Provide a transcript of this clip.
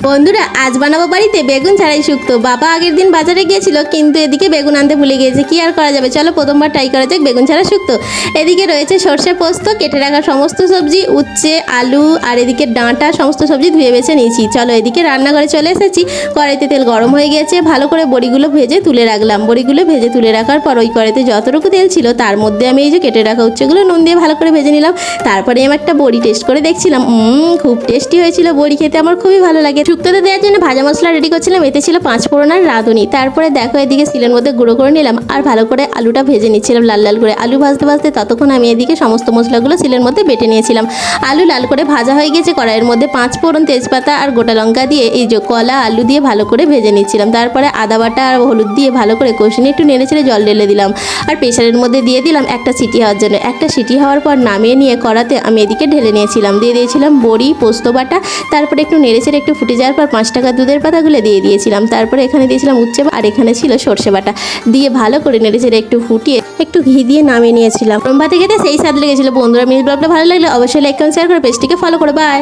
বন্ধুরা আজ বানাবো বাড়িতে বেগুন ছাড়াই শুক্তো। বাবা আগের দিন বাজারে গিয়েছিল কিন্তু এদিকে বেগুন আনতে ভুলে গিয়েছে, কি আর করা যাবে, চলো প্রথমবার ট্রাই করা যাক বেগুন ছাড়া শুক্তো। এদিকে রয়েছে সর্ষে পোস্ত, কেটে রাখা সমস্ত সবজি, উচ্ছে, আলু আর এদিকে ডাঁটা, সমস্ত সবজি ধুয়ে বেছে নিয়েছি। চলো এদিকে রান্নাঘরে চলে এসেছি। কড়াইতে তেল গরম হয়ে গিয়েছে, ভালো করে বড়িগুলো ভেজে তুলে রাখলাম। বড়িগুলো ভেজে তুলে রাখার পর ওই কড়াইতে যতটুকু তেল ছিল তার মধ্যে আমি এই যে কেটে রাখা উচ্ছেগুলো নুন দিয়ে ভালো করে ভেজে নিলাম। তারপরে আমি একটা বড়ি টেস্ট করে দেখছিলাম, খুব টেস্টি হয়েছিল। বড়ি খেতে আমার খুবই ভালো লাগে। শুক্তোতে দেওয়ার জন্য ভাজা মশলা রেডি করছিলাম, এতে ছিল 5 ফোড়ন আর রাঁধুনি। তারপরে দেখো এদিকে সিলের মধ্যে গুঁড়ো করে নিলাম আর ভালো করে আলুটা ভেজে নিচ্ছিলাম লাল লাল করে। আলু ভাজতে ভাজতে ততক্ষণ আমি এদিকে সমস্ত মশলাগুলো সিলের মধ্যে বেটে নিয়েছিলাম। আলু লাল করে ভাজা হয়ে গেছে, কড়াইয়ের মধ্যে 5 ফোড়ন, তেজপাতা আর গোটা লঙ্কা দিয়ে এই যে কলা আলু দিয়ে ভালো করে ভেজে নিচ্ছিলাম। তারপরে আদা বাটা আর হলুদ দিয়ে ভালো করে কষে নিয়ে একটু নেড়েচেড়ে জল ঢেলে দিলাম আর প্রেশারের মধ্যে দিয়ে দিলাম একটা সিটি হওয়ার জন্য। একটা সিটি হওয়ার পর নামিয়ে নিয়ে কড়াতে আমি এদিকে ঢেলে নিয়েছিলাম, দিয়ে দিয়েছিলাম বড়ি, পোস্ত বাটা। তারপরে একটু নেড়েচেড়ে একটু ফুটে যাওয়ার পর 5 টাকা দুধের পাতাগুলো দিয়ে দিয়েছিলাম। তারপরে এখানে দিয়েছিলাম উচ্ছে আর এখানে ছিল সর্ষে বাটা, দিয়ে ভালো করে নেড়েচেড়ে একটু ফুটিয়ে একটু ঘি দিয়ে নামিয়ে নিয়েছিলাম। গরম ভাতে খেতে সেই স্বাদ লেগেছিল। বন্ধুরা মিস ব্লগটা ভালো লাগলে অবশ্যই লাইক কমেন্ট শেয়ার করে পেজটিকে ফলো করে। বাই।